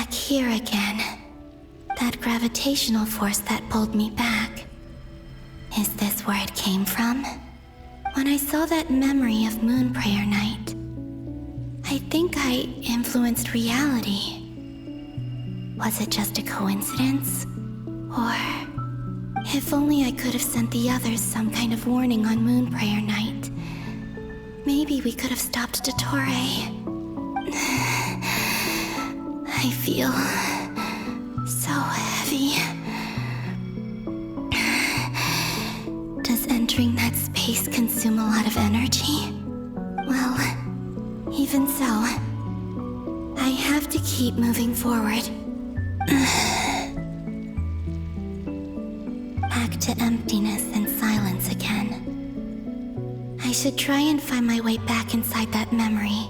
back here again. That gravitational force that pulled me back. Is this where it came from? When I saw that memory of Moon Prayer Night, I think I influenced reality. Was it just a coincidence? Or if only I could have sent the others some kind of warning on Moon Prayer Night. Maybe we could have stopped Dottore. I feel so heavy. Does entering that space consume a lot of energy? Well, even so, I have to keep moving forward. Back to emptiness and silence again. I should try and find my way back inside that memory.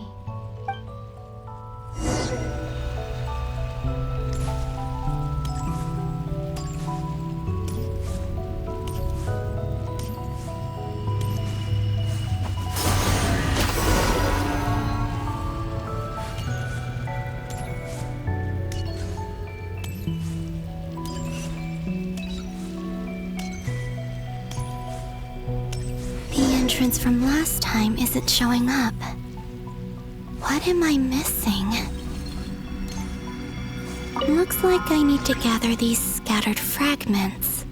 Entrance from last time isn't showing up. What am I missing? Looks like I need to gather these scattered fragments.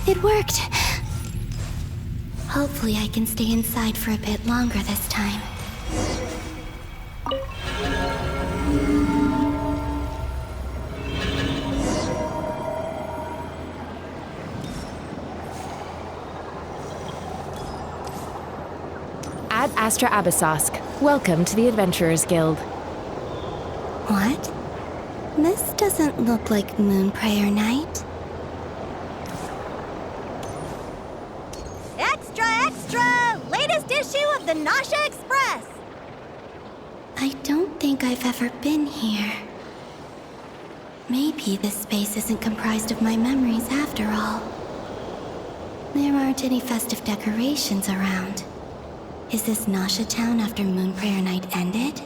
It worked! Hopefully I can stay inside for a bit longer this time. Ad Astra Abyssosque. Welcome to the Adventurers Guild. What? This doesn't look like Moon Prayer Night. Latest issue of the Nausea Express! I don't think I've ever been here. Maybe this space isn't comprised of my memories after all. There aren't any festive decorations around. Is this Nausea Town after Moon Prayer Night ended?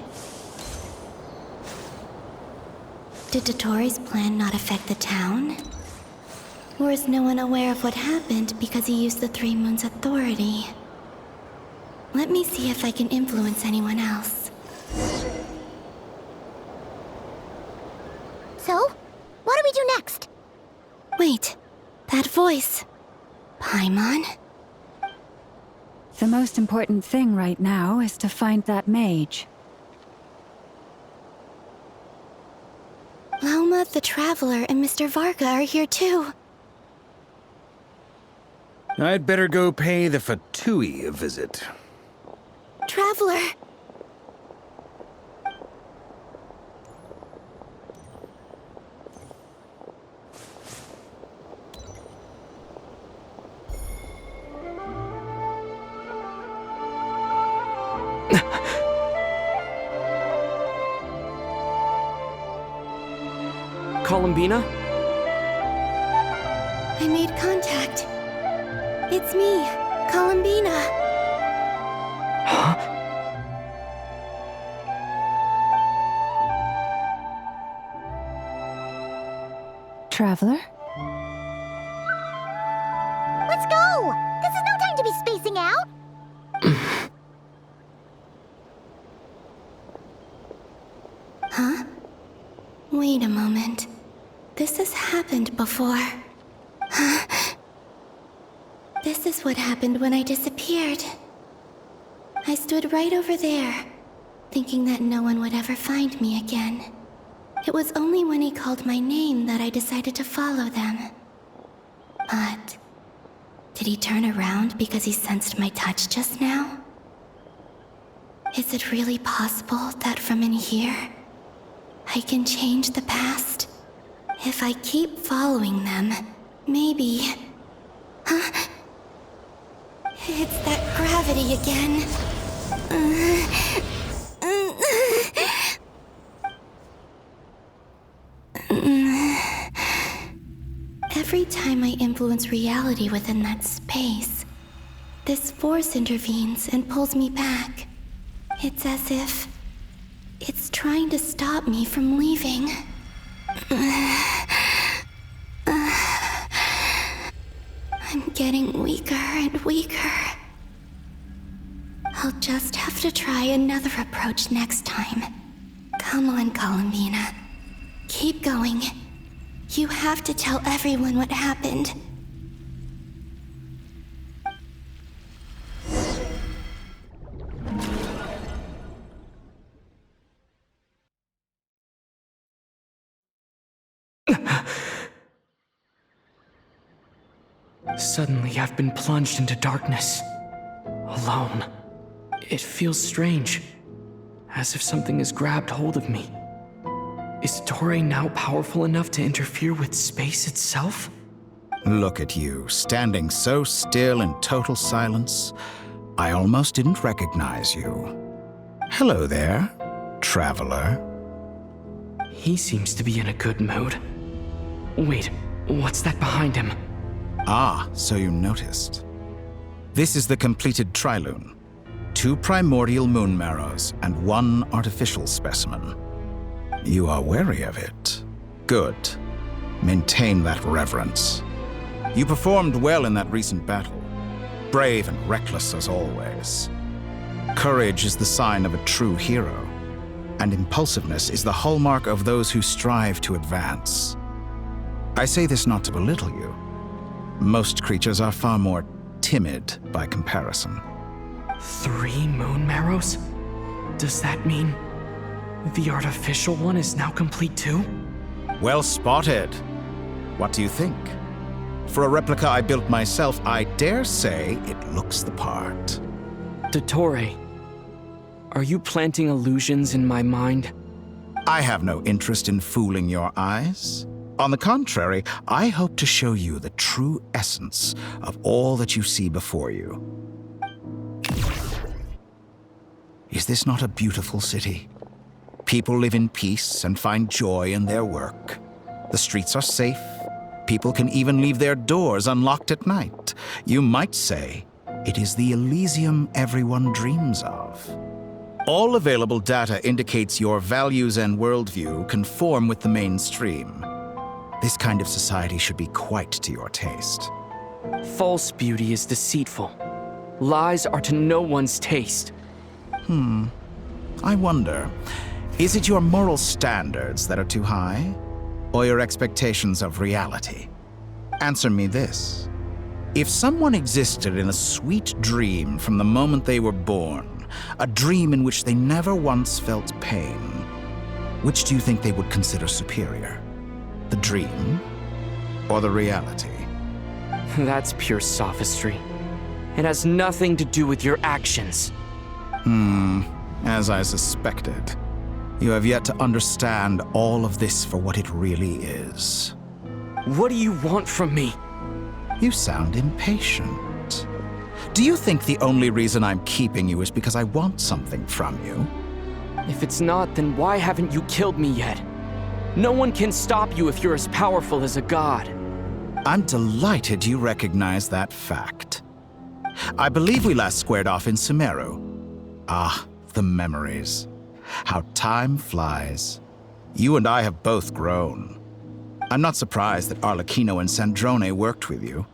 Did Dottore's plan not affect the town? Or is no one aware of what happened because he used the Three Moons' authority? Let me see if I can influence anyone else. So, what do we do next? Wait, that voice. Paimon? The most important thing right now is to find that mage. Lauma the Traveler and Mr. Varga are here too. I'd better go pay the Fatui a visit. Traveler! Columbina? I made contact. It's me, Columbina. Traveler? Let's go! This is no time to be spacing out! Huh? Wait a moment. This has happened before. Huh? This is what happened when I disappeared. I stood right over there, thinking that no one would ever find me again. It was only when he called my name that I decided to follow them. But did he turn around because he sensed my touch just now? Is it really possible that from in here, I can change the past? If I keep following them, maybe... Huh? It's that gravity again. Every time I influence reality within that space, this force intervenes and pulls me back. It's as if it's trying to stop me from leaving. I'm getting weaker and weaker. I'll just have to try another approach next time. Come on, Columbina. Keep going. You have to tell everyone what happened. Suddenly, I've been plunged into darkness. Alone. It feels strange. As if something has grabbed hold of me. Is Torre now powerful enough to interfere with space itself? Look at you, standing so still in total silence. I almost didn't recognize you. Hello there, traveler. He seems to be in a good mood. Wait, what's that behind him? Ah, so you noticed. This is the completed Trilune. 2 primordial moon marrows and 1 artificial specimen. You are wary of it. Good. Maintain that reverence. You performed well in that recent battle. Brave and reckless as always. Courage is the sign of a true hero, and impulsiveness is the hallmark of those who strive to advance. I say this not to belittle you. Most creatures are far more timid by comparison. 3 moon marrows? Does that mean the artificial one is now complete too? Well spotted. What do you think? For a replica I built myself, I dare say it looks the part. Torre, are you planting illusions in my mind? I have no interest in fooling your eyes. On the contrary, I hope to show you the true essence of all that you see before you. Is this not a beautiful city? People live in peace and find joy in their work. The streets are safe. People can even leave their doors unlocked at night. You might say it is the Elysium everyone dreams of. All available data indicates your values and worldview conform with the mainstream. This kind of society should be quite to your taste. False beauty is deceitful. Lies are to no one's taste. I wonder, is it your moral standards that are too high? Or your expectations of reality? Answer me this. If someone existed in a sweet dream from the moment they were born, a dream in which they never once felt pain, which do you think they would consider superior? The dream or the reality? That's pure sophistry. It has nothing to do with your actions. As I suspected. You have yet to understand all of this for what it really is. What do you want from me? You sound impatient. Do you think the only reason I'm keeping you is because I want something from you? If it's not, then why haven't you killed me yet? No one can stop you if you're as powerful as a god. I'm delighted you recognize that fact. I believe we last squared off in Sumeru. Ah, the memories. How time flies. You and I have both grown. I'm not surprised that Arlecchino and Sandrone worked with you.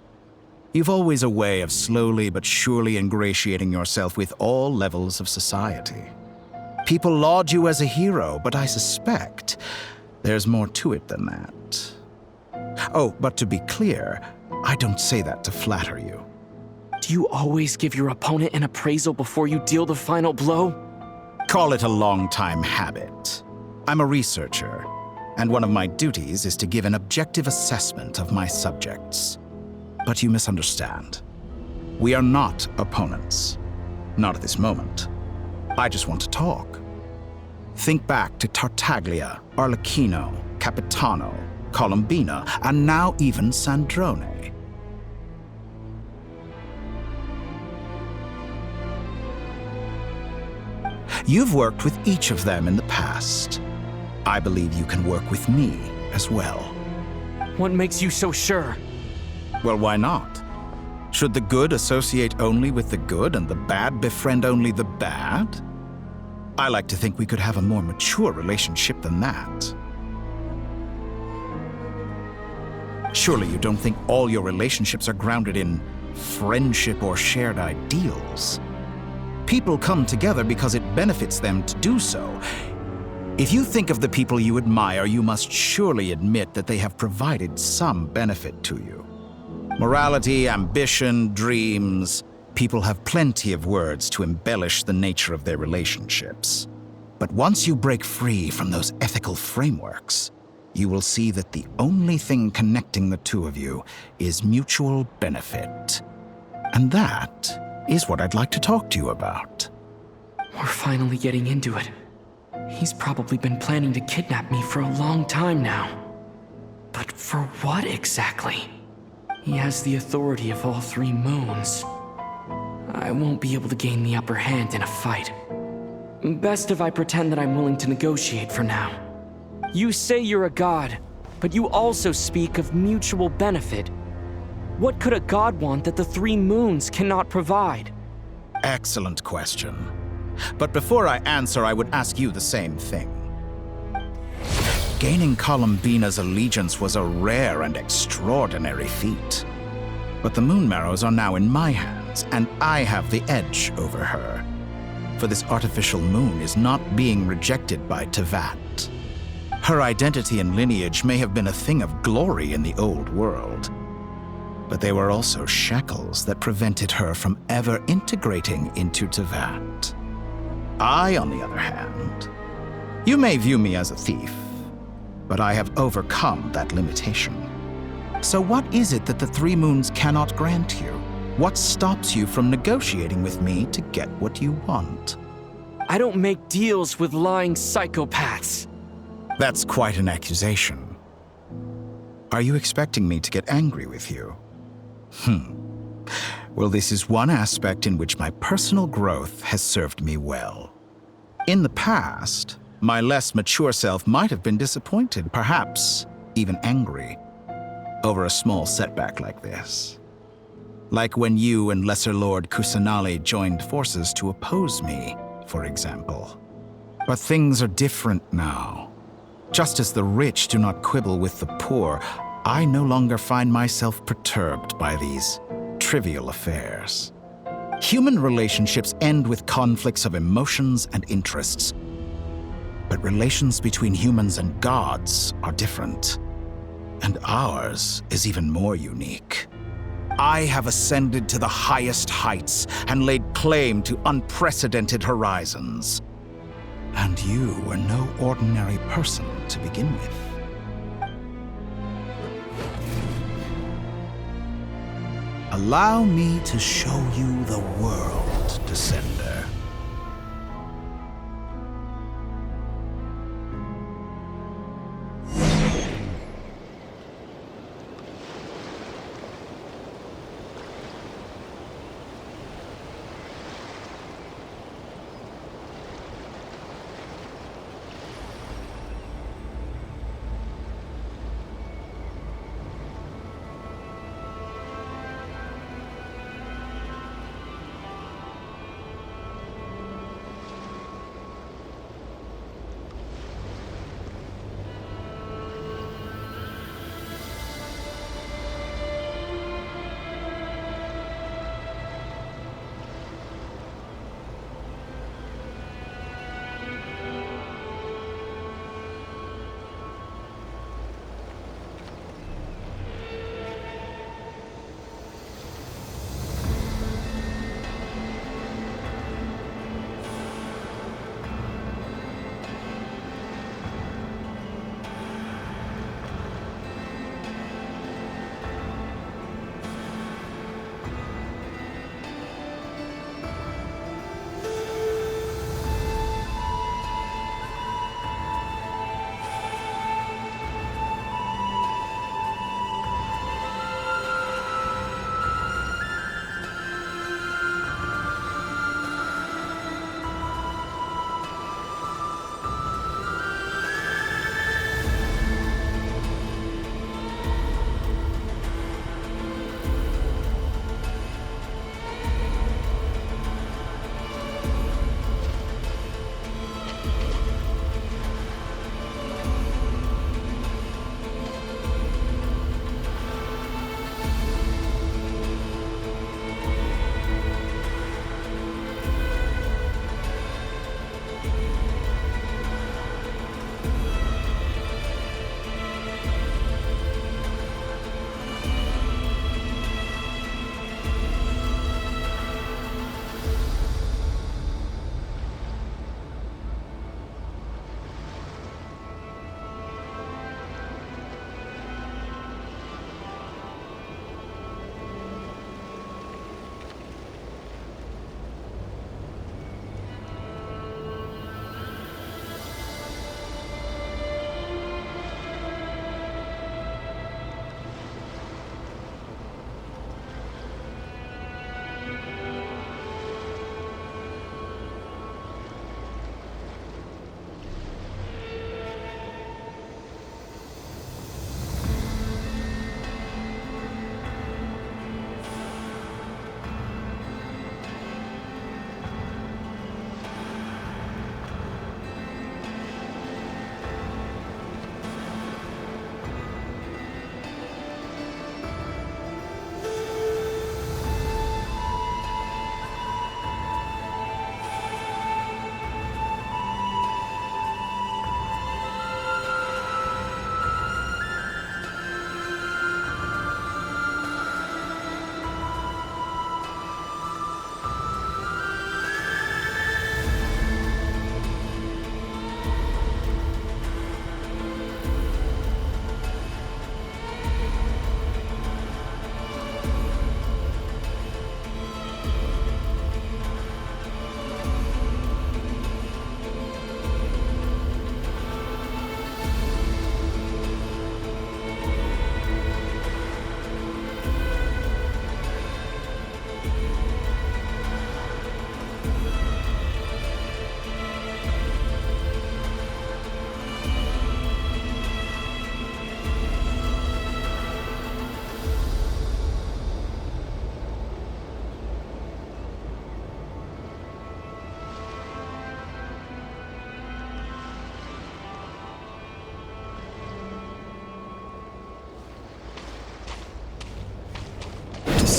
You've always a way of slowly but surely ingratiating yourself with all levels of society. People laud you as a hero, but I suspect there's more to it than that. Oh, but to be clear, I don't say that to flatter you. Do you always give your opponent an appraisal before you deal the final blow? Call it a long-time habit. I'm a researcher, and one of my duties is to give an objective assessment of my subjects. But you misunderstand. We are not opponents. Not at this moment. I just want to talk. Think back to Tartaglia, Arlecchino, Capitano, Columbina, and now even Sandrone. You've worked with each of them in the past. I believe you can work with me as well. What makes you so sure? Well, why not? Should the good associate only with the good and the bad befriend only the bad? I like to think we could have a more mature relationship than that. Surely you don't think all your relationships are grounded in friendship or shared ideals? People come together because it benefits them to do so. If you think of the people you admire, you must surely admit that they have provided some benefit to you. Morality, ambition, dreams. People have plenty of words to embellish the nature of their relationships. But once you break free from those ethical frameworks, you will see that the only thing connecting the two of you is mutual benefit. And that is what I'd like to talk to you about. We're finally getting into it. He's probably been planning to kidnap me for a long time now. But for what exactly? He has the authority of all three moons. I won't be able to gain the upper hand in a fight. Best if I pretend that I'm willing to negotiate for now. You say you're a god, but you also speak of mutual benefit. What could a god want that the three moons cannot provide? Excellent question. But before I answer, I would ask you the same thing. Gaining Columbina's allegiance was a rare and extraordinary feat. But the Moon Marrows are now in my hands, and I have the edge over her. For this artificial moon is not being rejected by Tevat. Her identity and lineage may have been a thing of glory in the old world, but they were also shackles that prevented her from ever integrating into Tevat. I, on the other hand, you may view me as a thief, but I have overcome that limitation. So what is it that the three moons cannot grant you? What stops you from negotiating with me to get what you want? I don't make deals with lying psychopaths. That's quite an accusation. Are you expecting me to get angry with you? Well, this is one aspect in which my personal growth has served me well. In the past, my less mature self might have been disappointed, perhaps even angry, over a small setback like this. Like when you and Lesser Lord Kusanali joined forces to oppose me, for example. But things are different now. Just as the rich do not quibble with the poor, I no longer find myself perturbed by these trivial affairs. Human relationships end with conflicts of emotions and interests. But relations between humans and gods are different. And ours is even more unique. I have ascended to the highest heights and laid claim to unprecedented horizons. And you were no ordinary person to begin with. Allow me to show you the world, Descender.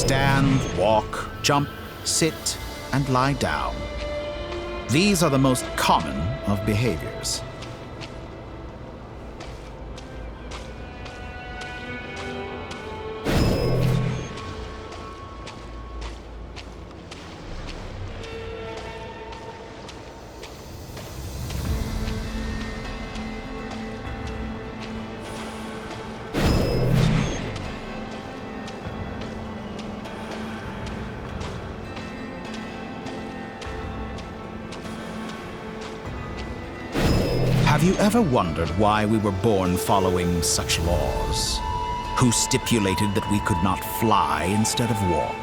stand, walk, jump, sit, and lie down. These are the most common of behaviors. Have you ever wondered why we were born following such laws? Who stipulated that we could not fly instead of walk?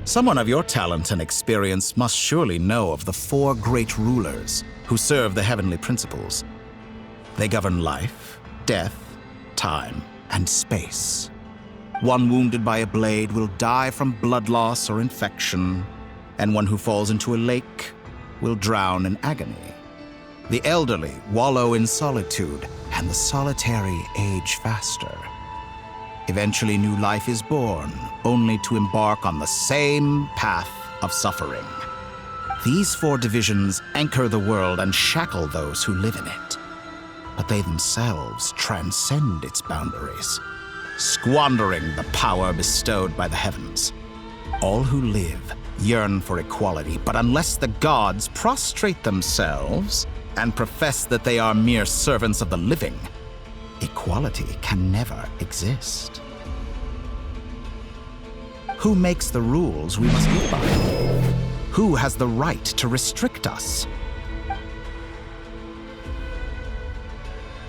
Someone of your talent and experience must surely know of the 4 great rulers who serve the heavenly principles. They govern life, death, time, and space. One wounded by a blade will die from blood loss or infection, and one who falls into a lake will drown in agony. The elderly wallow in solitude, and the solitary age faster. Eventually, new life is born, only to embark on the same path of suffering. These 4 divisions anchor the world and shackle those who live in it. But they themselves transcend its boundaries, squandering the power bestowed by the heavens. All who live yearn for equality, but unless the gods prostrate themselves and profess that they are mere servants of the living, equality can never exist. Who makes the rules we must live by? Who has the right to restrict us?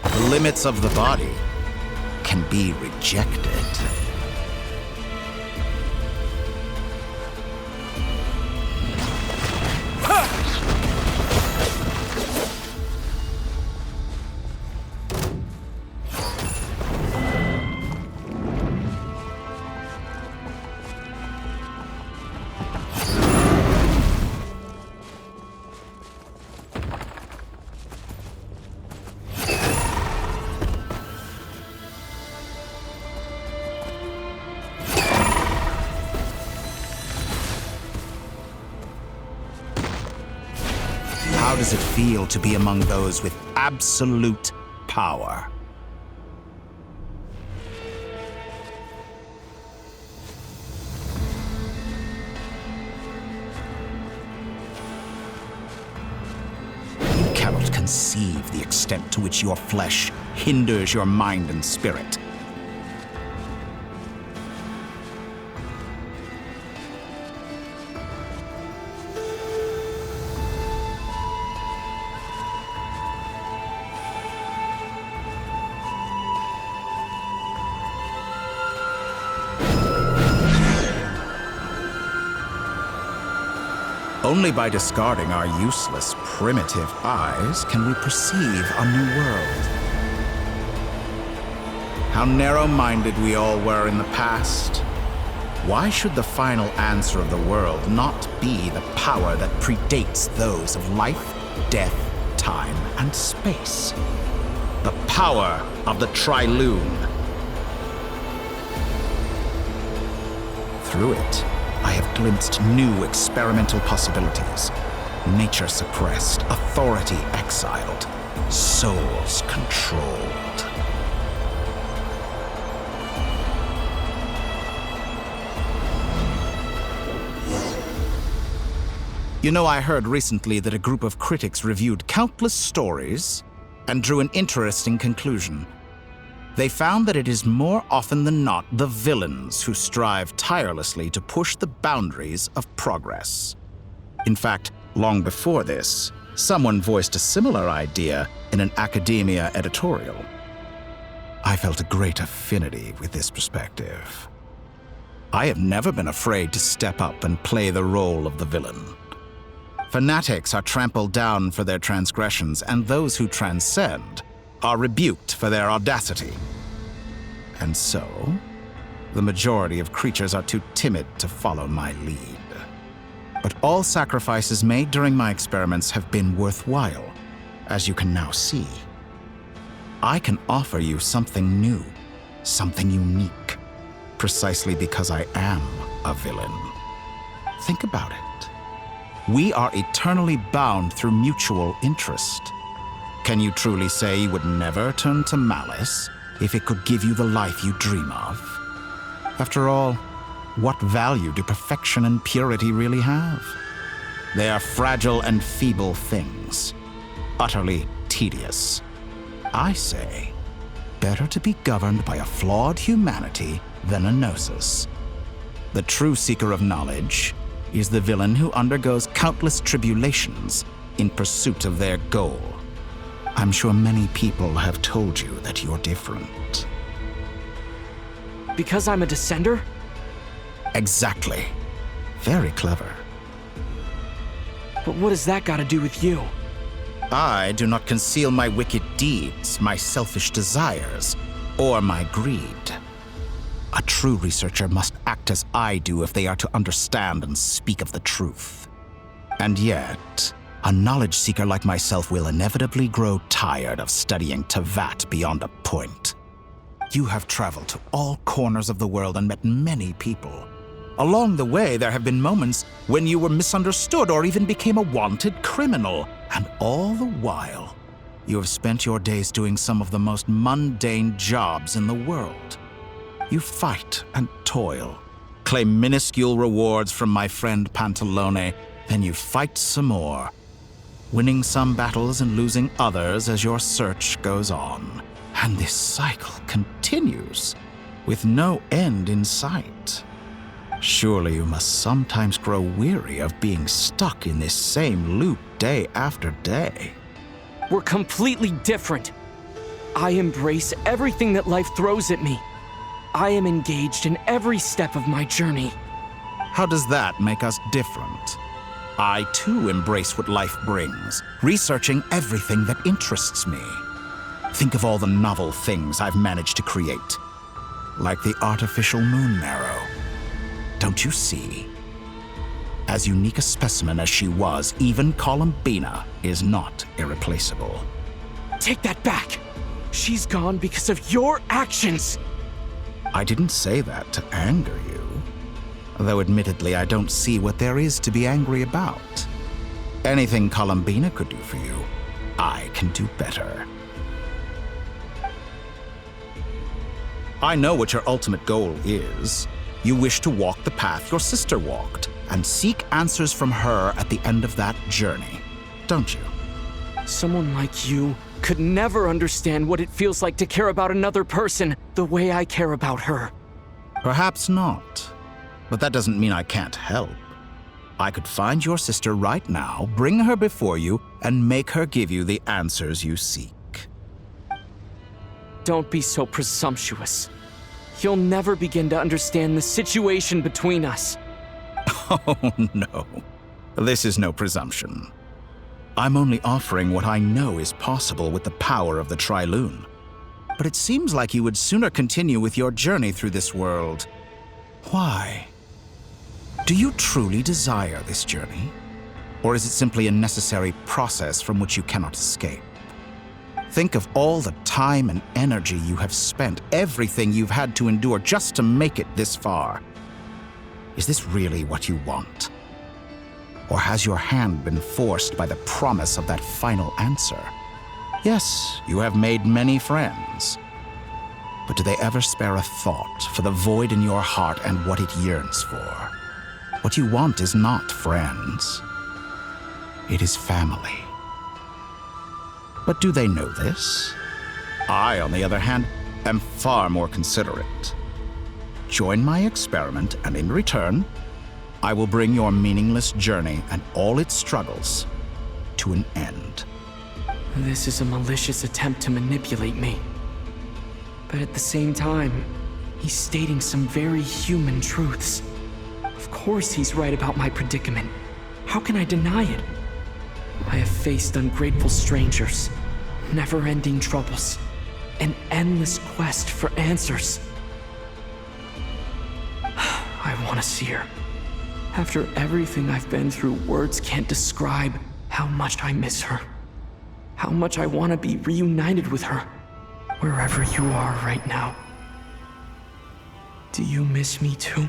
The limits of the body can be rejected. How does it feel to be among those with absolute power? You cannot conceive the extent to which your flesh hinders your mind and spirit. Only by discarding our useless, primitive eyes can we perceive a new world. How narrow-minded we all were in the past. Why should the final answer of the world not be the power that predates those of life, death, time, and space? The power of the Triloon. Through it, I have glimpsed new experimental possibilities. Nature suppressed, authority exiled, souls controlled. You know, I heard recently that a group of critics reviewed countless stories and drew an interesting conclusion. They found that it is more often than not the villains who strive tirelessly to push the boundaries of progress. In fact, long before this, someone voiced a similar idea in an academia editorial. I felt a great affinity with this perspective. I have never been afraid to step up and play the role of the villain. Fanatics are trampled down for their transgressions, and those who transcend are rebuked for their audacity. And so, the majority of creatures are too timid to follow my lead. But all sacrifices made during my experiments have been worthwhile, as you can now see. I can offer you something new, something unique, precisely because I am a villain. Think about it. We are eternally bound through mutual interest. Can you truly say you would never turn to malice if it could give you the life you dream of? After all, what value do perfection and purity really have? They are fragile and feeble things, utterly tedious. I say, better to be governed by a flawed humanity than a gnosis. The true seeker of knowledge is the villain who undergoes countless tribulations in pursuit of their goal. I'm sure many people have told you that you're different. Because I'm a descender? Exactly. Very clever. But what has that got to do with you? I do not conceal my wicked deeds, my selfish desires, or my greed. A true researcher must act as I do if they are to understand and speak of the truth. And yet, a knowledge seeker like myself will inevitably grow tired of studying Tevat beyond a point. You have traveled to all corners of the world and met many people. Along the way, there have been moments when you were misunderstood or even became a wanted criminal. And all the while, you have spent your days doing some of the most mundane jobs in the world. You fight and toil, claim minuscule rewards from my friend Pantalone, then you fight some more, winning some battles and losing others as your search goes on. And this cycle continues, with no end in sight. Surely you must sometimes grow weary of being stuck in this same loop day after day. We're completely different. I embrace everything that life throws at me. I am engaged in every step of my journey. How does that make us different? I too embrace what life brings, researching everything that interests me. Think of all the novel things I've managed to create, like the artificial moon marrow. Don't you see? As unique a specimen as she was, even Columbina is not irreplaceable. Take that back! She's gone because of your actions! I didn't say that to anger you. Though admittedly, I don't see what there is to be angry about. Anything Columbina could do for you, I can do better. I know what your ultimate goal is. You wish to walk the path your sister walked, and seek answers from her at the end of that journey, don't you? Someone like you could never understand what it feels like to care about another person the way I care about her. Perhaps not, but that doesn't mean I can't help. I could find your sister right now, bring her before you, and make her give you the answers you seek. Don't be so presumptuous. You'll never begin to understand the situation between us. Oh, no. This is no presumption. I'm only offering what I know is possible with the power of the Triloon. But it seems like you would sooner continue with your journey through this world. Why? Do you truly desire this journey? Or is it simply a necessary process from which you cannot escape? Think of all the time and energy you have spent, everything you've had to endure just to make it this far. Is this really what you want? Or has your hand been forced by the promise of that final answer? Yes, you have made many friends. But do they ever spare a thought for the void in your heart and what it yearns for? What you want is not friends. It is family. But do they know this? I, on the other hand, am far more considerate. Join my experiment, and in return, I will bring your meaningless journey and all its struggles to an end. This is a malicious attempt to manipulate me. But at the same time, he's stating some very human truths. Of course he's right about my predicament. How can I deny it? I have faced ungrateful strangers, never-ending troubles, an endless quest for answers. I want to see her. After everything I've been through, words can't describe how much I miss her. How much I want to be reunited with her, wherever you are right now. Do you miss me too?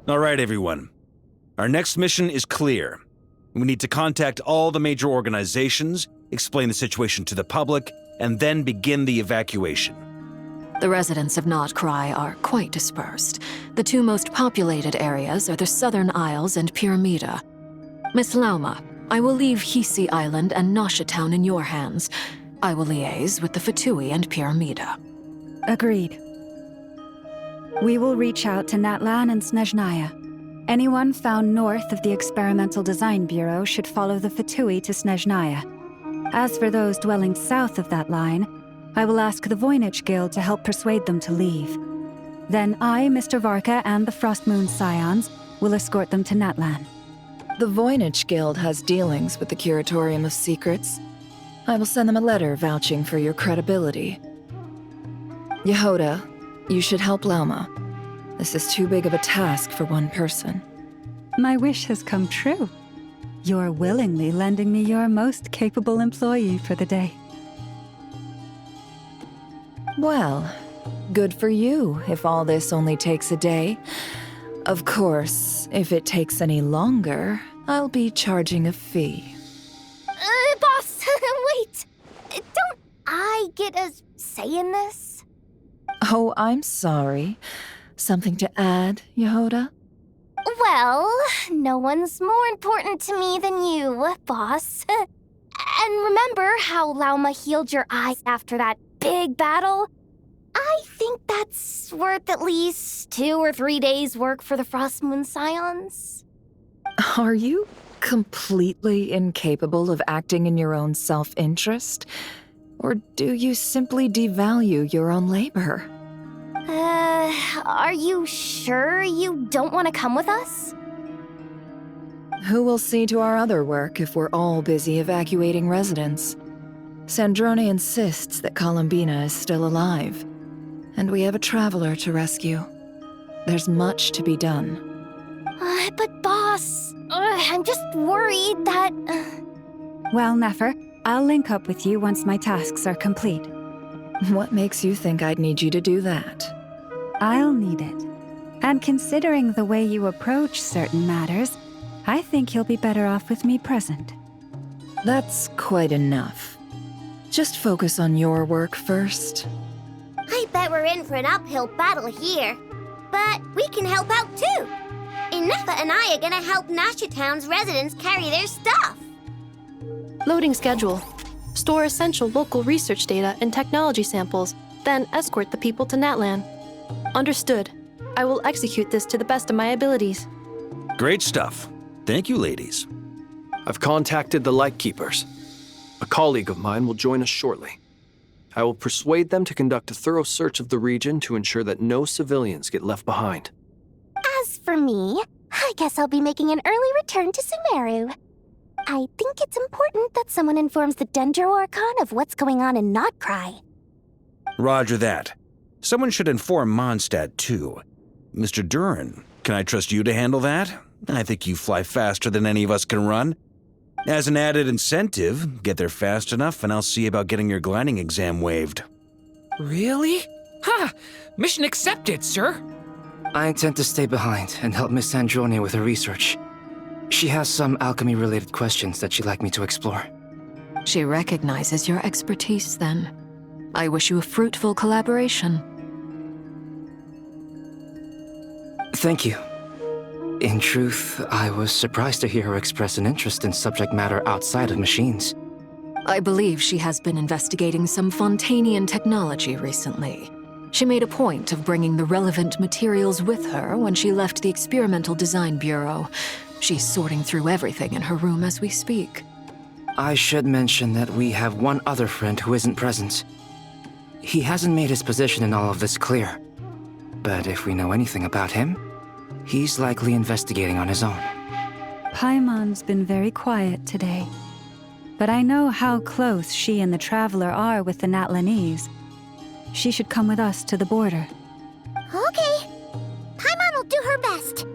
All right, everyone. Our next mission is clear. We need to contact all the major organizations, explain the situation to the public, and then begin the evacuation. The residents of Not Cry are quite dispersed. The two most populated areas are the Southern Isles and Pyramida. Miss Lauma, I will leave Hisi Island and Nasha Town in your hands. I will liaise with the Fatui and Pyramida. Agreed. We will reach out to Natlan and Snezhnaya. Anyone found north of the Experimental Design Bureau should follow the Fatui to Snezhnaya. As for those dwelling south of that line, I will ask the Voynich Guild to help persuade them to leave. Then I, Mr. Varka, and the Frostmoon Scions will escort them to Natlan. The Voynich Guild has dealings with the Curatorium of Secrets. I will send them a letter vouching for your credibility. Yehoda, you should help Lauma. This is too big of a task for one person. My wish has come true. You're willingly lending me your most capable employee for the day. Well, good for you if all this only takes a day. Of course, if it takes any longer, I'll be charging a fee. Boss, wait! Don't I get a say in this? Oh, I'm sorry. Something to add, Yehoda? Well, no one's more important to me than you, boss. And remember how Lauma healed your eyes after that big battle? I think that's worth at least 2 or 3 days' work for the Frostmoon Scions. Are you completely incapable of acting in your own self-interest? Or do you simply devalue your own labor? Are you sure you don't want to come with us? Who will see to our other work if we're all busy evacuating residents? Sandrone insists that Columbina is still alive, and we have a traveler to rescue. There's much to be done. But boss, I'm just worried that... Well, Nefer, I'll link up with you once my tasks are complete. What makes you think I'd need you to do that? I'll need it. And considering the way you approach certain matters, I think you'll be better off with me present. That's quite enough. Just focus on your work first. I bet we're in for an uphill battle here. But we can help out too. Inefa and I are gonna help Nasha Town's residents carry their stuff. Loading schedule. Store essential local research data and technology samples, then escort the people to Natlan. Understood. I will execute this to the best of my abilities. Great stuff. Thank you, ladies. I've contacted the Lightkeepers. A colleague of mine will join us shortly. I will persuade them to conduct a thorough search of the region to ensure that no civilians get left behind. As for me, I guess I'll be making an early return to Sumeru. I think it's important that someone informs the Dendro Archon of what's going on in Not Cry. Roger that. Someone should inform Mondstadt, too. Mr. Duran, can I trust you to handle that? I think you fly faster than any of us can run. As an added incentive, get there fast enough and I'll see about getting your gliding exam waived. Really? Ha! Mission accepted, sir. I intend to stay behind and help Miss Androni with her research. She has some alchemy-related questions that she'd like me to explore. She recognizes your expertise, then. I wish you a fruitful collaboration. Thank you. In truth, I was surprised to hear her express an interest in subject matter outside of machines. I believe she has been investigating some Fontanian technology recently. She made a point of bringing the relevant materials with her when she left the Experimental Design Bureau. She's sorting through everything in her room as we speak. I should mention that we have one other friend who isn't present. He hasn't made his position in all of this clear. But if we know anything about him, he's likely investigating on his own. Paimon's been very quiet today. But I know how close she and the Traveler are with the Natlanese. She should come with us to the border. Okay. Paimon will do her best.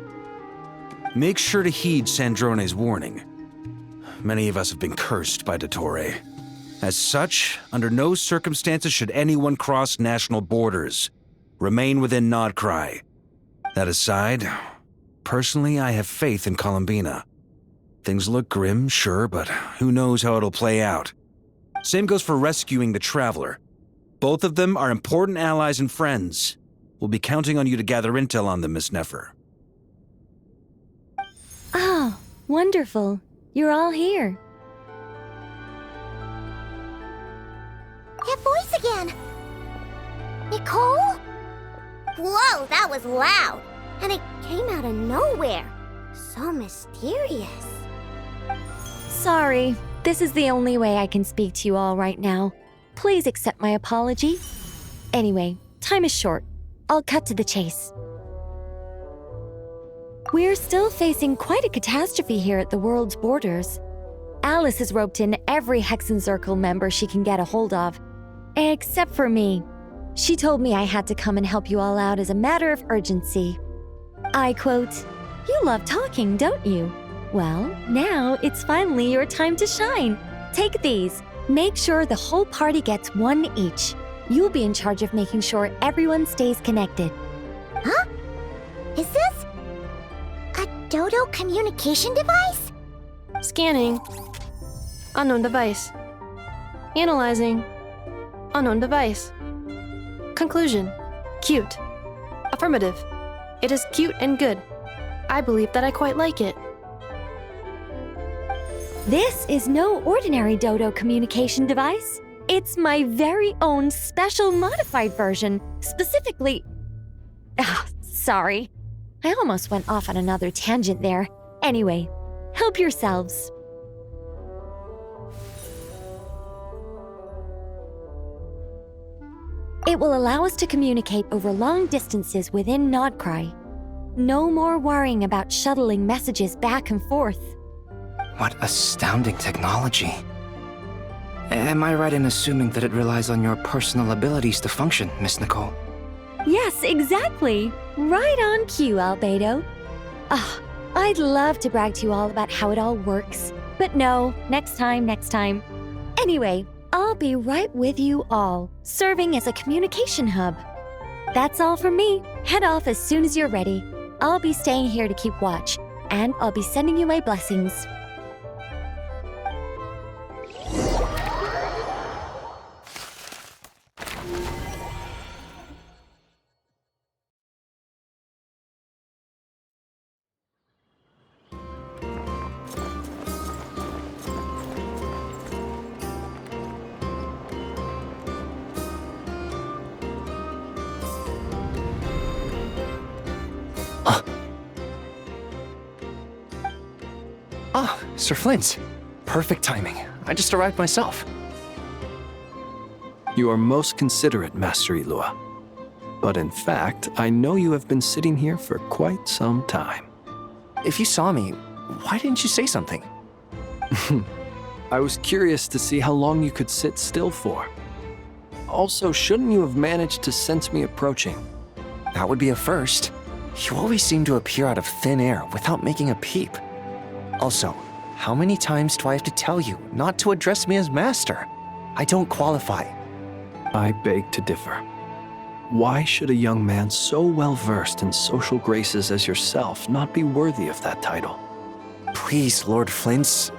Make sure to heed Sandrone's warning. Many of us have been cursed by Dottore. As such, under no circumstances should anyone cross national borders. Remain within Nodcry. That aside, personally, I have faith in Columbina. Things look grim, sure, but who knows how it'll play out. Same goes for rescuing the Traveler. Both of them are important allies and friends. We'll be counting on you to gather intel on them, Miss Nefer. Oh, wonderful. You're all here. That voice again! Nicole? Whoa, that was loud! And it came out of nowhere. So mysterious. Sorry, this is the only way I can speak to you all right now. Please accept my apology. Anyway, time is short. I'll cut to the chase. We're still facing quite a catastrophe here at the world's borders. Alice has roped in every Hexen Circle member she can get a hold of. Except for me. She told me I had to come and help you all out as a matter of urgency. I quote, "You love talking, don't you? Well, now it's finally your time to shine. Take these. Make sure the whole party gets one each. You'll be in charge of making sure everyone stays connected." Huh? Is this a Dodo communication device? Scanning. Unknown device. Analyzing. Unknown device. Conclusion. Cute. Affirmative. It is cute and good. I believe that I quite like it. This is no ordinary Dodo communication device. It's my very own special modified version, specifically... sorry. I almost went off on another tangent there. Anyway, help yourselves. It will allow us to communicate over long distances within Nodcry. No more worrying about shuttling messages back and forth. What astounding technology. Am I right in assuming that it relies on your personal abilities to function, Miss Nicole? Yes, exactly. Right on cue, Albedo. I'd love to brag to you all about how it all works. But no, next time. Anyway, I'll be right with you all, serving as a communication hub. That's all from me. Head off as soon as you're ready. I'll be staying here to keep watch, and I'll be sending you my blessings. Sir Flint. Perfect timing. I just arrived myself. You are most considerate, Master Ilua. But in fact, I know you have been sitting here for quite some time. If you saw me, why didn't you say something? I was curious to see how long you could sit still for. Also, shouldn't you have managed to sense me approaching? That would be a first. You always seem to appear out of thin air without making a peep. Also, how many times do I have to tell you not to address me as master? I don't qualify. I beg to differ. Why should a young man so well versed in social graces as yourself not be worthy of that title? Please, Lord Flint's...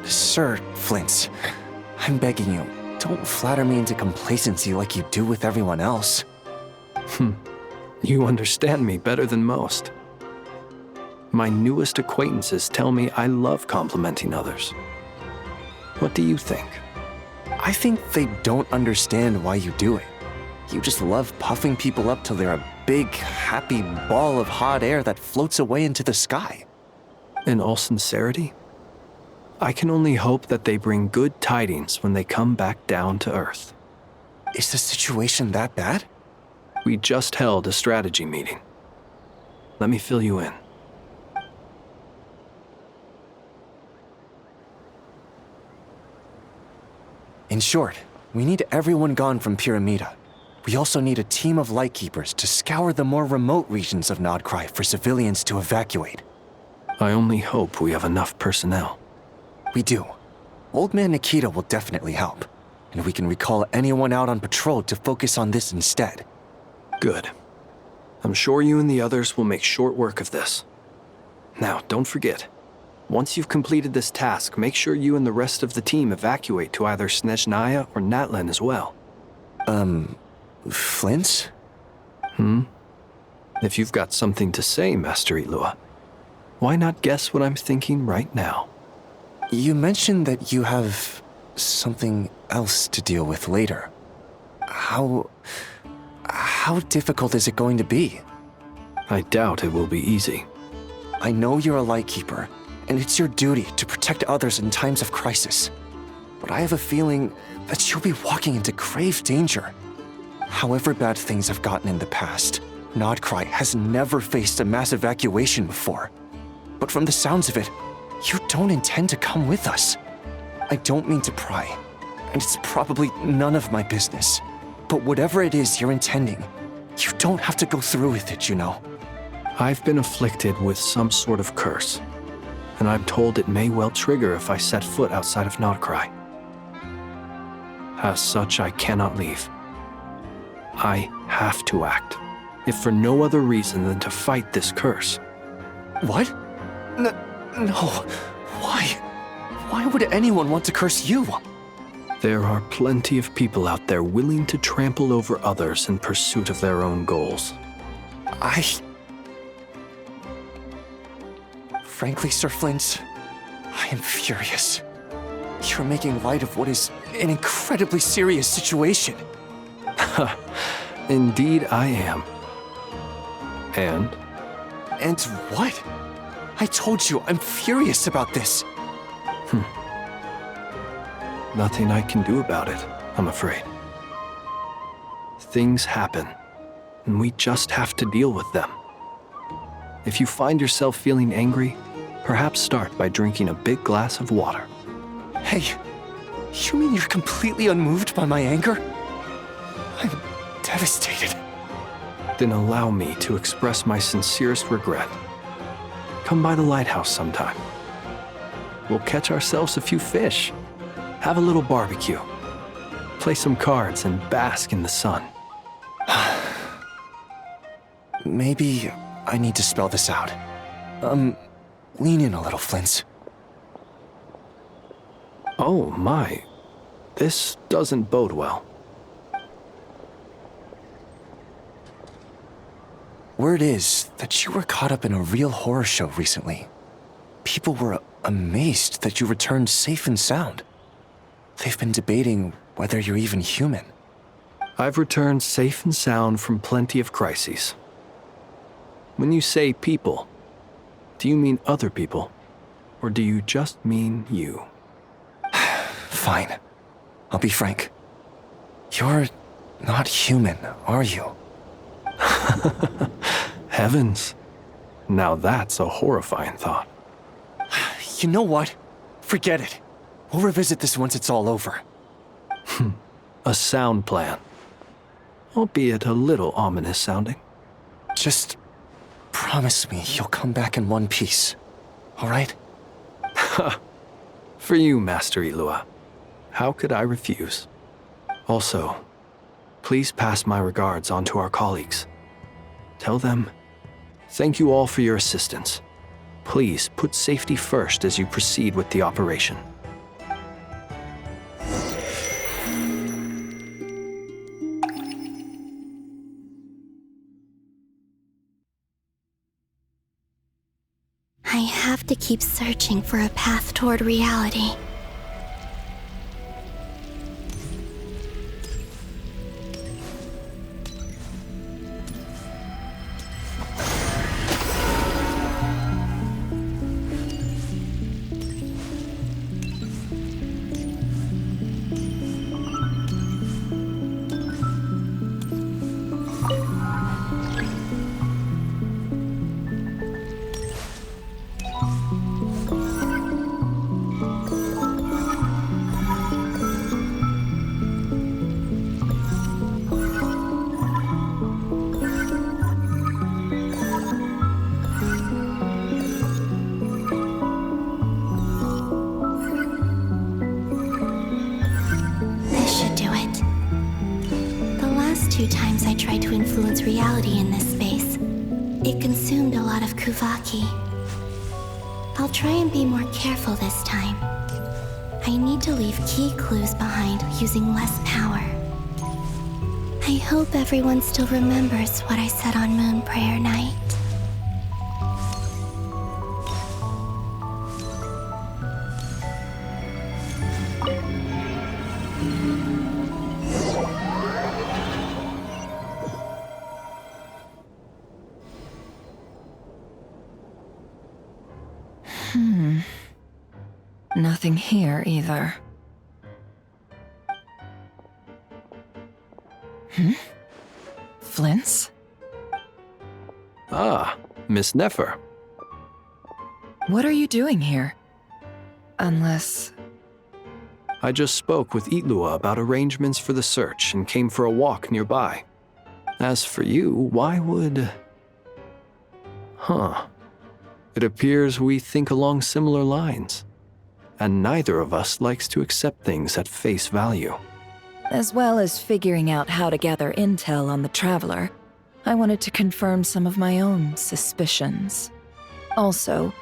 Sir Flint's. I'm begging you, don't flatter me into complacency like you do with everyone else. You understand me better than most. My newest acquaintances tell me I love complimenting others. What do you think? I think they don't understand why you do it. You just love puffing people up till they're a big, happy ball of hot air that floats away into the sky. In all sincerity, I can only hope that they bring good tidings when they come back down to Earth. Is the situation that bad? We just held a strategy meeting. Let me fill you in. In short, we need everyone gone from Pyramida. We also need a team of Lightkeepers to scour the more remote regions of Nodcry for civilians to evacuate. I only hope we have enough personnel. We do. Old Man Nikita will definitely help, and we can recall anyone out on patrol to focus on this instead. Good. I'm sure you and the others will make short work of this. Now, don't forget, once you've completed this task, make sure you and the rest of the team evacuate to either Snezhnaya or Natlan as well. Flint? If you've got something to say, Master Ilua, why not guess what I'm thinking right now? You mentioned that you have something else to deal with later. How difficult is it going to be? I doubt it will be easy. I know you're a Lightkeeper, and it's your duty to protect others in times of crisis. But I have a feeling that you'll be walking into grave danger. However bad things have gotten in the past, Nodcry has never faced a mass evacuation before. But from the sounds of it, you don't intend to come with us. I don't mean to pry, and it's probably none of my business. But whatever it is you're intending, you don't have to go through with it, you know. I've been afflicted with some sort of curse, and I'm told it may well trigger if I set foot outside of Nodcry. As such, I cannot leave. I have to act, if for no other reason than to fight this curse. What? No. Why? Why would anyone want to curse you? There are plenty of people out there willing to trample over others in pursuit of their own goals. Frankly, Sir Flint, I am furious. You're making light of what is an incredibly serious situation. Indeed I am. And? And what? I told you, I'm furious about this. Nothing I can do about it, I'm afraid. Things happen, and we just have to deal with them. If you find yourself feeling angry, perhaps start by drinking a big glass of water. Hey, you mean you're completely unmoved by my anger? I'm devastated. Then allow me to express my sincerest regret. Come by the lighthouse sometime. We'll catch ourselves a few fish, have a little barbecue, play some cards, and bask in the sun. Maybe I need to spell this out. Lean in a little, Flint. Oh my, this doesn't bode well. Word is that you were caught up in a real horror show recently. People were amazed that you returned safe and sound. They've been debating whether you're even human. I've returned safe and sound from plenty of crises. When you say people, do you mean other people, or do you just mean you? Fine. I'll be frank. You're not human, are you? Heavens. Now that's a horrifying thought. You know what? Forget it. We'll revisit this once it's all over. A sound plan. Albeit a little ominous sounding. Just promise me you'll come back in one piece, alright? For you, Master Ilua. How could I refuse? Also, please pass my regards on to our colleagues. Tell them, thank you all for your assistance. Please put safety first as you proceed with the operation. I have to keep searching for a path toward reality. Reality in this space. It consumed a lot of Kuvaki. I'll try and be more careful this time. I need to leave key clues behind using less power. I hope everyone still remembers what I said on Moon Prayer Night. Nothing here either. Flints? Ah, Miss Nefer. What are you doing here? Unless... I just spoke with Ilua about arrangements for the search and came for a walk nearby. As for you, why would... It appears we think along similar lines. And neither of us likes to accept things at face value. As well as figuring out how to gather intel on the Traveler, I wanted to confirm some of my own suspicions. Also,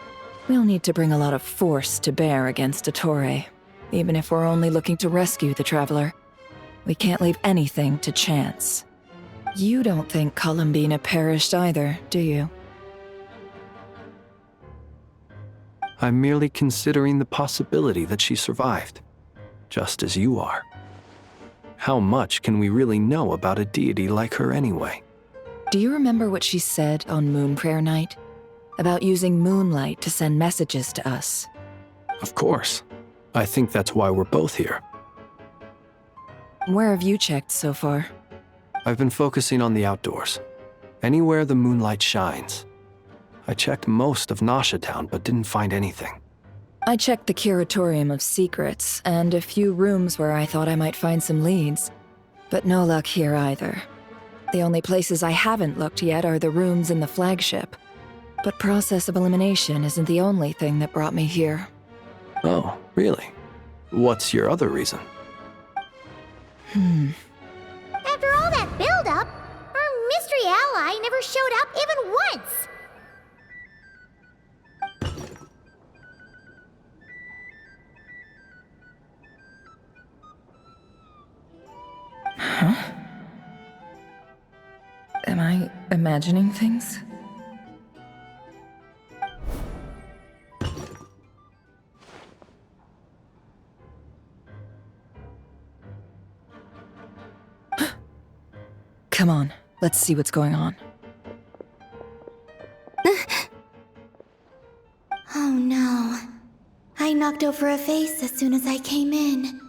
we'll need to bring a lot of force to bear against Dottore, even if we're only looking to rescue the Traveler. We can't leave anything to chance. You don't think Columbina perished either, do you? I'm merely considering the possibility that she survived, just as you are. How much can we really know about a deity like her anyway? Do you remember what she said on Moon Prayer Night? About using moonlight to send messages to us? Of course. I think that's why we're both here. Where have you checked so far? I've been focusing on the outdoors. Anywhere the moonlight shines. I checked most of Nasha Town, but didn't find anything. I checked the Curatorium of Secrets, and a few rooms where I thought I might find some leads. But no luck here either. The only places I haven't looked yet are the rooms in the flagship. But process of elimination isn't the only thing that brought me here. Oh, really? What's your other reason? After all that build-up, our mystery ally never showed up even once! Huh? Am I imagining things? Come on, let's see what's going on. Oh no. I knocked over a vase as soon as I came in.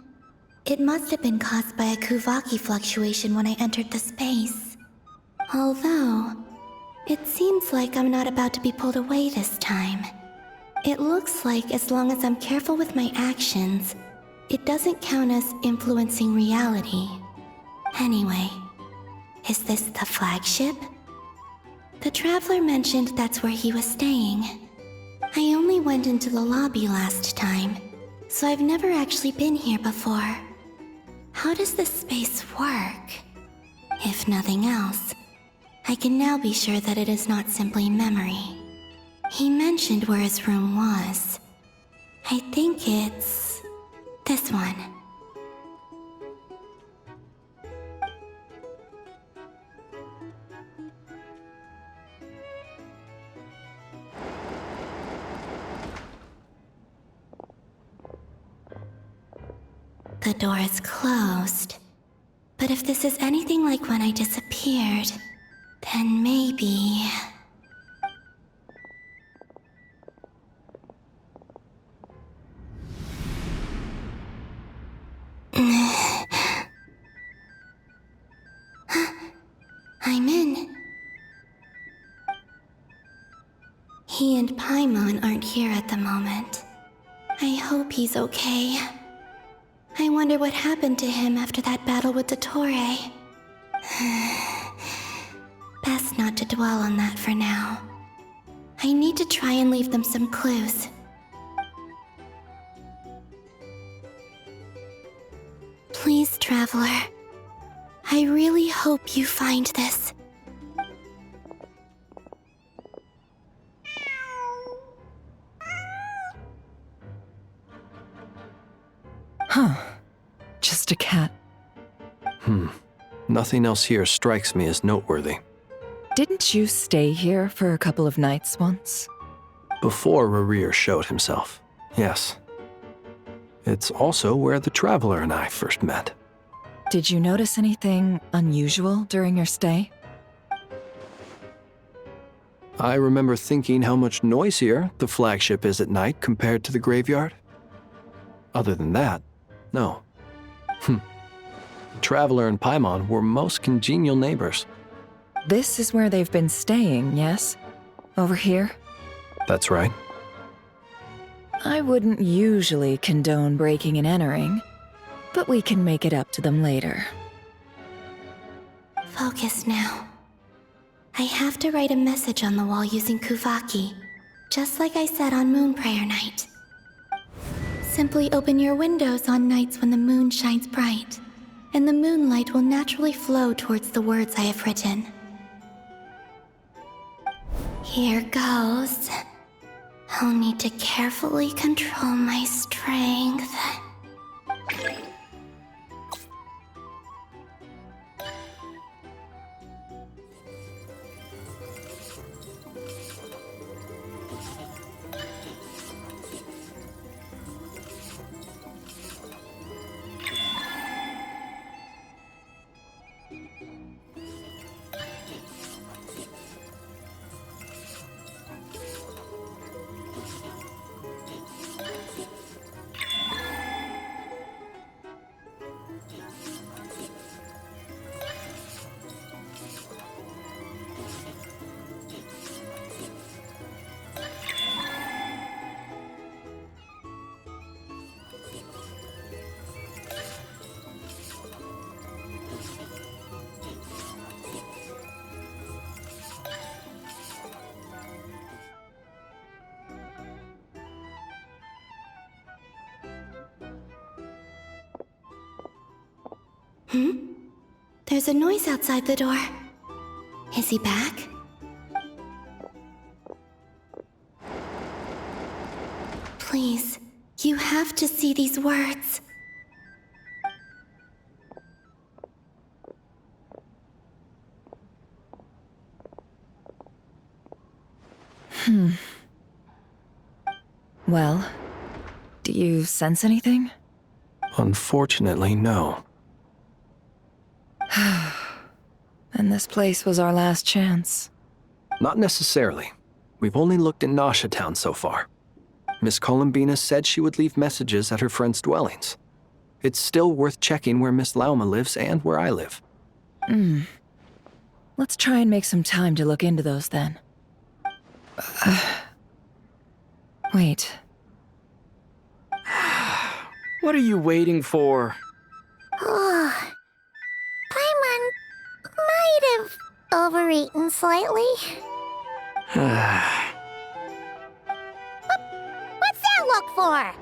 It must have been caused by a Kuvaki fluctuation when I entered the space. Although, it seems like I'm not about to be pulled away this time. It looks like as long as I'm careful with my actions, it doesn't count as influencing reality, Anyway, is this the flagship? The traveler mentioned that's where he was staying. I only went into the lobby last time, so I've never actually been here before. How does this space work? If nothing else, I can now be sure that it is not simply memory. He mentioned where his room was. I think it's this one. The door is closed. But if this is anything like when I disappeared, then maybe... I'm in. He and Paimon aren't here at the moment. I hope he's okay. I wonder what happened to him after that battle with Dottore. Best not to dwell on that for now. I need to try and leave them some clues. Please, Traveler. I really hope you find this. Huh. Just a cat. Nothing else here strikes me as noteworthy. Didn't you stay here for a couple of nights once? Before Rerir showed himself, yes. It's also where the Traveler and I first met. Did you notice anything unusual during your stay? I remember thinking how much noisier the flagship is at night compared to the graveyard. Other than that, no. Traveler and Paimon were most congenial neighbors. This is where they've been staying, yes? Over here? That's right. I wouldn't usually condone breaking and entering, but we can make it up to them later. Focus now. I have to write a message on the wall using Kuvaki, just like I said on Moon Prayer Night. Simply open your windows on nights when the moon shines bright, and the moonlight will naturally flow towards the words I have written. Here goes. I'll need to carefully control my strength. There's a noise outside the door. Is he back? Please, you have to see these words. Well, do you sense anything? Unfortunately, no. And this place was our last chance. Not necessarily. We've only looked in Nasha Town so far. Miss Columbina said she would leave messages at her friends' dwellings. It's still worth checking where Miss Lauma lives and where I live. Let's try and make some time to look into those then. Wait. What are you waiting for? Oh, might have overeaten slightly. What's that look for?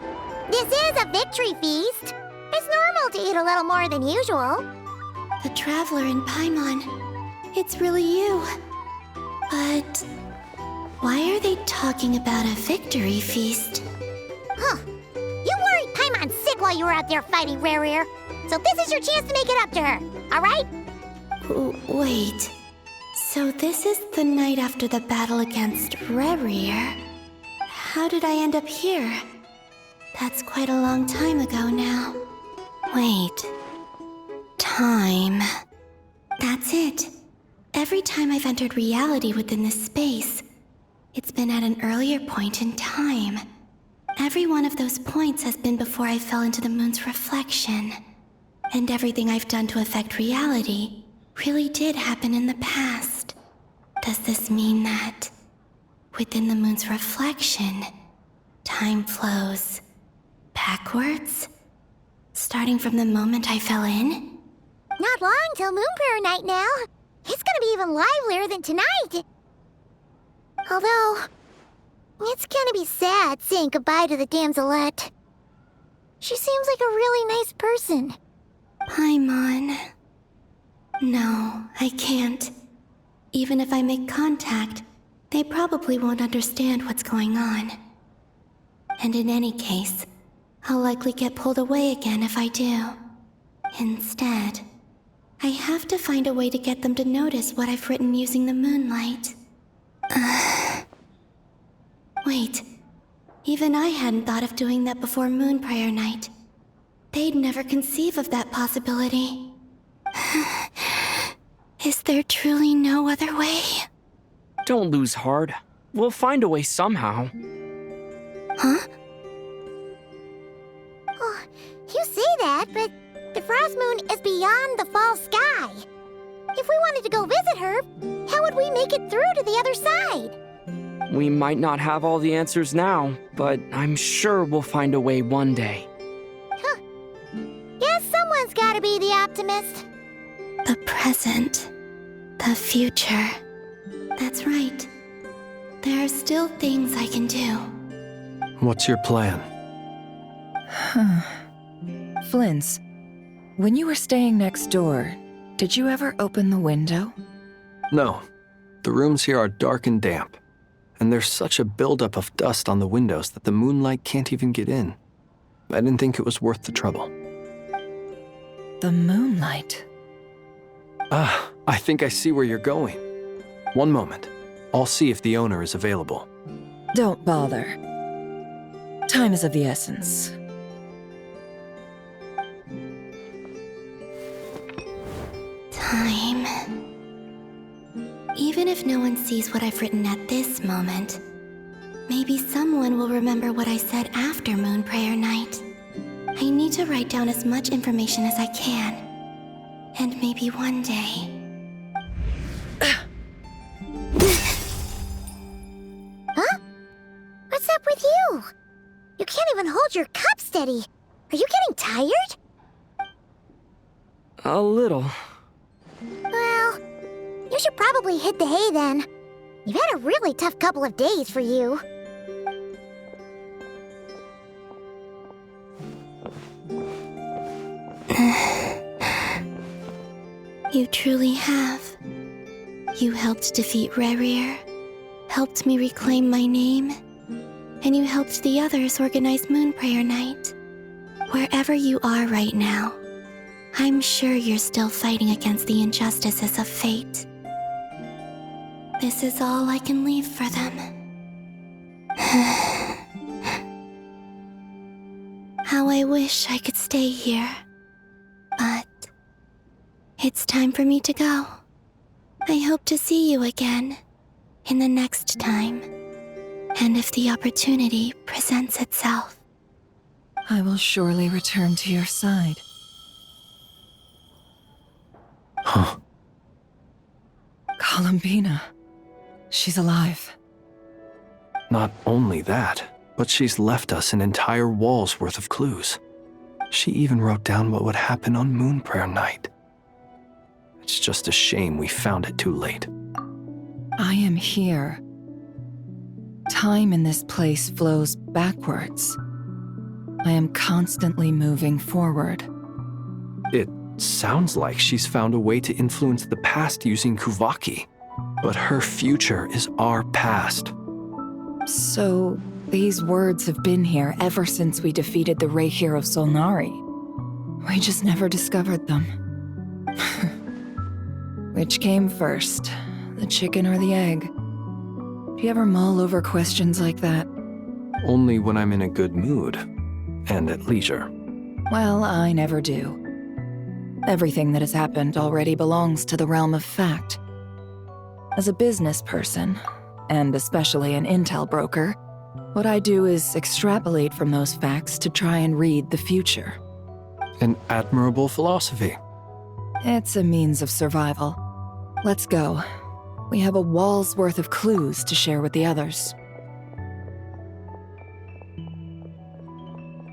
This is a victory feast. It's normal to eat a little more than usual. The Traveler in Paimon. It's really you. But why are they talking about a victory feast? Huh. You worried Paimon sick while you were out there fighting Rare. So this is your chance to make it up to her, alright? Wait. So this is the night after the battle against Rare. How did I end up here? That's quite a long time ago now. Wait. Time. That's it. Every time I've entered reality within this space, it's been at an earlier point in time. Every one of those points has been before I fell into the moon's reflection. And everything I've done to affect reality really did happen in the past. Does this mean that within the moon's reflection, time flows backwards? Starting from the moment I fell in? Not long till Moon Prayer Night now. It's gonna be even livelier than tonight. Although, it's gonna be sad saying goodbye to the damselette. She seems like a really nice person. Paimon. No, I can't. Even if I make contact, they probably won't understand what's going on. And in any case, I'll likely get pulled away again if I do. Instead, I have to find a way to get them to notice what I've written using the moonlight. Wait, even I hadn't thought of doing that before Moon Prayer Night. They'd never conceive of that possibility. Is there truly no other way? Don't lose heart. We'll find a way somehow. Huh? Oh, you say that, but the Frost Moon is beyond the fall sky. If we wanted to go visit her, how would we make it through to the other side? We might not have all the answers now, but I'm sure we'll find a way one day. Huh. Guess someone's gotta be the optimist. The present. The future. That's right. There are still things I can do. What's your plan? Flint's, when you were staying next door, did you ever open the window? No. The rooms here are dark and damp, and there's such a buildup of dust on the windows that the moonlight can't even get in. I didn't think it was worth the trouble. The moonlight. Ah, I think I see where you're going. One moment. I'll see if the owner is available. Don't bother. Time is of the essence. Time. Even if no one sees what I've written at this moment, maybe someone will remember what I said after Moon Prayer Night. I need to write down as much information as I can. And maybe one day... Huh? What's up with you? You can't even hold your cup steady. Are you getting tired? A little. Well, you should probably hit the hay then. You've had a really tough couple of days for you. You truly have. You helped defeat Rare, helped me reclaim my name, and you helped the others organize Moon Prayer Night. Wherever you are right now, I'm sure you're still fighting against the injustices of fate. This is all I can leave for them. How I wish I could stay here. But it's time for me to go. I hope to see you again in the next time, and if the opportunity presents itself. I will surely return to your side. Huh. Columbina. She's alive. Not only that, but she's left us an entire wall's worth of clues. She even wrote down what would happen on Moon Prayer Night. It's just a shame we found it too late. I am here. Time in this place flows backwards. I am constantly moving forward. It sounds like she's found a way to influence the past using Kuvaki. But her future is our past. So, these words have been here ever since we defeated the Ray Hero Solnari. We just never discovered them. Which came first, the chicken or the egg? Do you ever mull over questions like that? Only when I'm in a good mood and at leisure. Well, I never do. Everything that has happened already belongs to the realm of fact. As a business person, and especially an intel broker, what I do is extrapolate from those facts to try and read the future. An admirable philosophy. It's a means of survival. Let's go. We have a wall's worth of clues to share with the others.